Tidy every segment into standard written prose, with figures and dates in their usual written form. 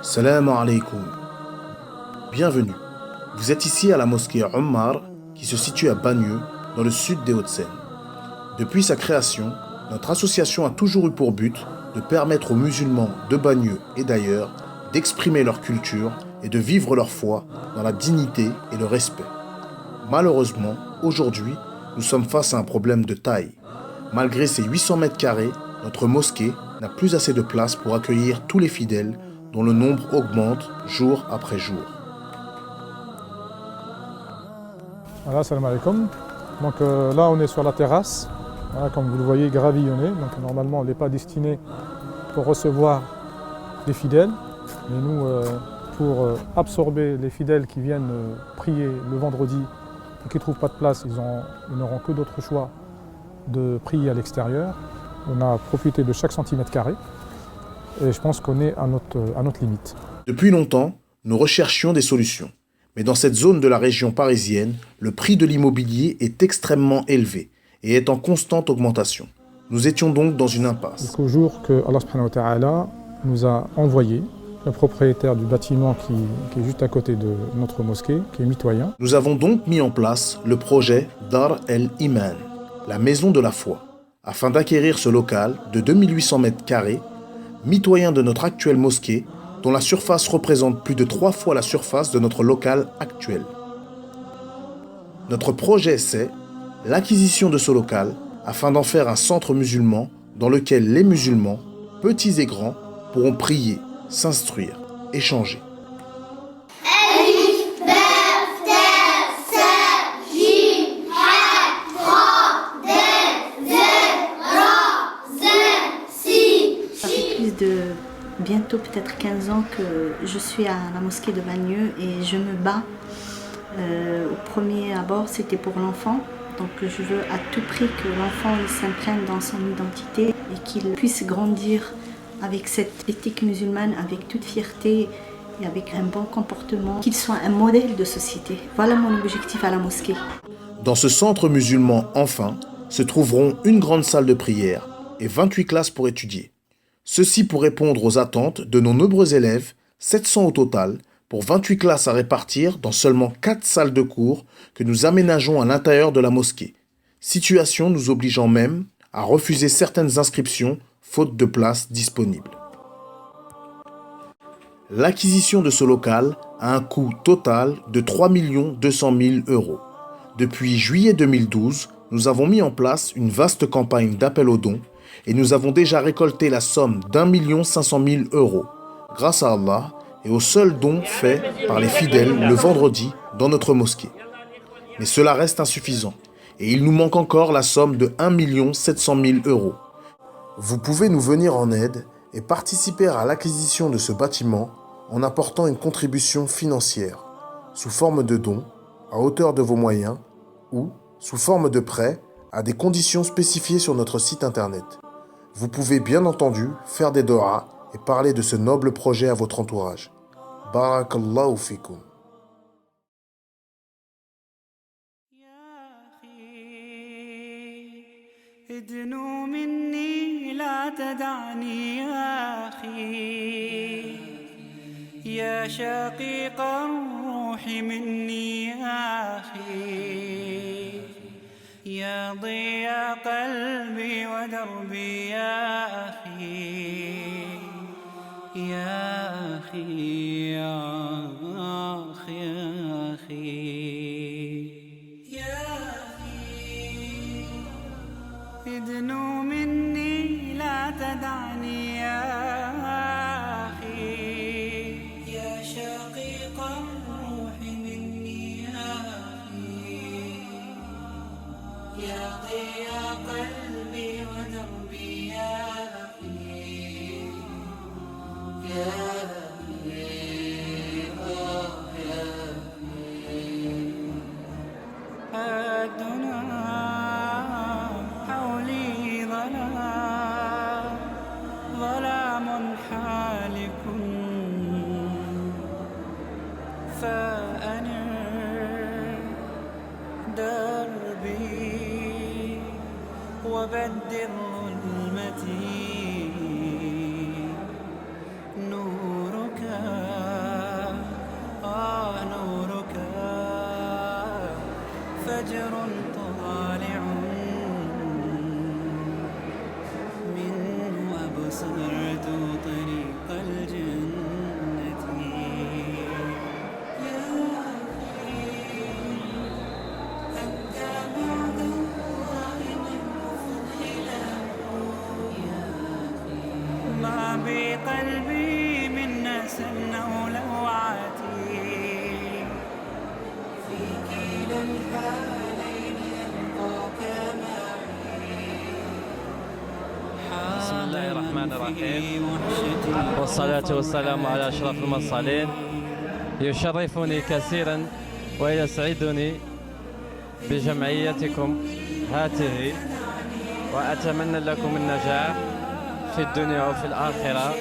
Salam alaikum. Bienvenue. Vous êtes ici à la mosquée Omar qui se situe à Bagneux, dans le sud des Hauts-de-Seine. Depuis sa création, notre association a toujours eu pour but de permettre aux musulmans de Bagneux et d'ailleurs d'exprimer leur culture et de vivre leur foi dans la dignité et le respect. Malheureusement, aujourd'hui, nous sommes face à un problème de taille. Malgré ses 800 mètres carrés, notre mosquée n'a plus assez de place pour accueillir tous les fidèles dont le nombre augmente jour après jour. Voilà, salam alaikum. Donc là, on est sur la terrasse, voilà, comme vous le voyez, gravillonnée. Donc normalement, elle n'est pas destinée pour recevoir les fidèles. Mais nous, pour absorber les fidèles qui viennent prier le vendredi et qui ne trouvent pas de place, ils n'auront que d'autres choix de prier à l'extérieur. On a profité de chaque centimètre carré et je pense qu'on est à notre limite. Depuis longtemps, nous recherchions des solutions. Mais dans cette zone de la région parisienne, le prix de l'immobilier est extrêmement élevé et est en constante augmentation. Nous étions donc dans une impasse. Au jour que Allah subhanahu wa ta'ala nous a envoyé le propriétaire du bâtiment qui est juste à côté de notre mosquée, qui est mitoyen. Nous avons donc mis en place le projet Dar el-Iman, la maison de la foi, afin d'acquérir ce local de 2800 mètres carrés, mitoyen de notre actuelle mosquée, dont la surface représente plus de 3 fois la surface de notre local actuel. Notre projet, c'est l'acquisition de ce local afin d'en faire un centre musulman dans lequel les musulmans, petits et grands, pourront prier, s'instruire, échanger. De bientôt peut-être 15 ans que je suis à la mosquée de Bagneux et je me bats. Au premier abord, c'était pour l'enfant. Donc je veux à tout prix que l'enfant s'imprègne dans son identité et qu'il puisse grandir avec cette éthique musulmane, avec toute fierté et avec un bon comportement, qu'il soit un modèle de société. Voilà mon objectif à la mosquée. Dans ce centre musulman, enfin, se trouveront une grande salle de prière et 28 classes pour étudier. Ceci pour répondre aux attentes de nos nombreux élèves, 700 au total, pour 28 classes à répartir dans seulement 4 salles de cours que nous aménageons à l'intérieur de la mosquée. Situation nous obligeant même à refuser certaines inscriptions faute de places disponibles. L'acquisition de ce local a un coût total de 3 200 000 €. Depuis juillet 2012, nous avons mis en place une vaste campagne d'appel aux dons et nous avons déjà récolté la somme d'1 500 000 €, grâce à Allah et aux seuls dons faits par les fidèles le vendredi dans notre mosquée. Mais cela reste insuffisant et il nous manque encore la somme de 1 700 000 €. Vous pouvez nous venir en aide et participer à l'acquisition de ce bâtiment en apportant une contribution financière, sous forme de dons, à hauteur de vos moyens, ou sous forme de prêt, à des conditions spécifiées sur notre site internet. Vous pouvez bien entendu faire des do'as et parler de ce noble projet à votre entourage. Barakallahu fikum. ادنو مني لا تدعني يا أخي يا شقيق الروح مني يا أخي يا ضياء قلبي ودربي يا أخي يا أخي يا أخي يا أخي ادنو مني لا تدعني يا أخي يا شقيق الروح مني يا أخي يا ضياء قلبي ودربي يا أخي يا ظلام حالك فأنر دربي وبدل ظلمتي نورك فجر طالع منه أبصرت طريق الجنة يا أنت بعد الله ما بقلبي من نسى أو لوعتي في كلا الحالين ألقاك بسم الله الرحمن الرحيم وحشتي والصلاة والسلام على أشرف المرسلين. يشرفني كثيرا ويسعدني بجمعيتكم هذه، وأتمنى لكم النجاح في الدنيا وفي الآخرة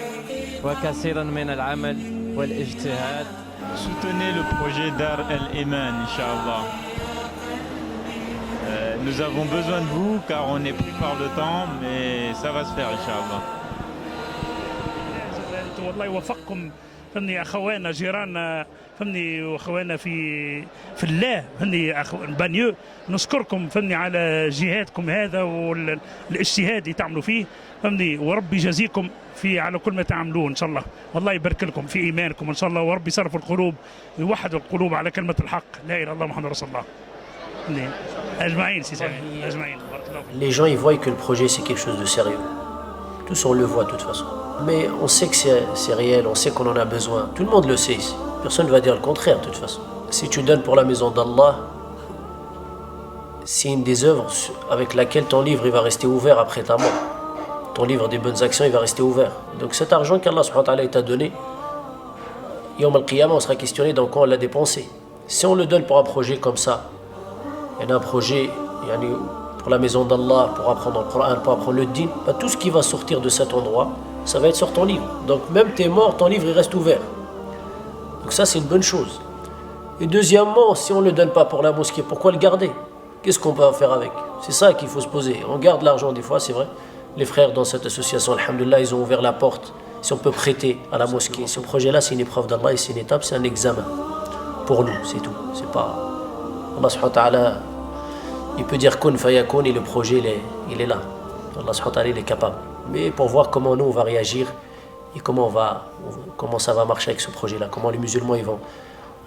وكثيرا من العمل والاجتهاد. Soutenez le projet Dar El-Eman, Inch'Allah. Nous avons besoin de vous car on est pris par le temps, mais ça va se faire, Inch'Allah. والله يوفقكم فهمني اخوانا جيراننا فهمني واخوانا في الله فهمني بانيو. نشكركم فهمني على جهادكم هذا والاجتهاد اللي تعملوا فيه فهمني، وربي يجازيكم في على كل ما تعملون ان شاء الله. والله يبارك لكم في ايمانكم ان شاء الله، وربي يصرف القلوب ويوحد القلوب على كلمه الحق لا اله الا الله محمد رسول الله. اجمعين سي سامي اجمعين. Les gens ils voient que le projet c'est quelque chose de sérieux. Tous on le voit de toute façon. Mais on sait que c'est réel, on sait qu'on en a besoin. Tout le monde le sait ici. Personne ne va dire le contraire de toute façon. Si tu donnes pour la maison d'Allah, c'est une des œuvres avec laquelle ton livre il va rester ouvert après ta mort. Ton livre des bonnes actions il va rester ouvert. Donc cet argent qu'Allah subhanahu wa ta'ala t'a donné, Yawm al-Qiyamah on sera questionné dans quoi on l'a dépensé. Si on le donne pour un projet comme ça, il y a un projet pour la maison d'Allah, pour apprendre le Coran, pour apprendre le Din, bah, tout ce qui va sortir de cet endroit, ça va être sur ton livre. Donc même t'es mort, ton livre il reste ouvert. Donc ça c'est une bonne chose. Et deuxièmement, si on ne le donne pas pour la mosquée, pourquoi le garder? Qu'est-ce qu'on peut en faire avec? C'est ça qu'il faut se poser. On garde l'argent des fois, c'est vrai. Les frères dans cette association, alhamdoulilah, ils ont ouvert la porte. Si on peut prêter à la mosquée, ce projet-là c'est une épreuve d'Allah et c'est une étape, c'est un examen. Pour nous, c'est tout. C'est pas... Allah subhanahu wa ta'ala, il peut dire kun fayakun et le projet il est là. Allah subhanahu wa ta'ala il est capable. Mais pour voir comment nous on va réagir et comment ça va marcher avec ce projet-là, comment les musulmans ils vont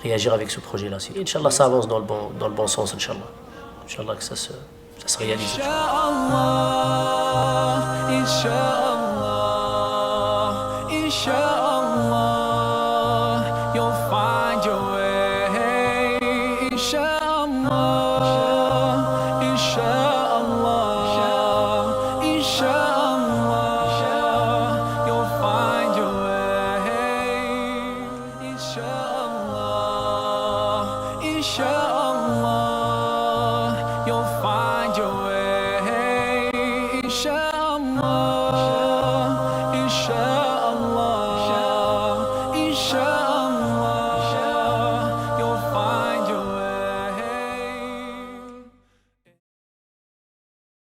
réagir avec ce projet-là. Inch'Allah ça avance dans le bon sens, Inch'Allah. Inch'Allah que ça se réalise. Inch'Allah, Inch'Allah, Inch'Allah.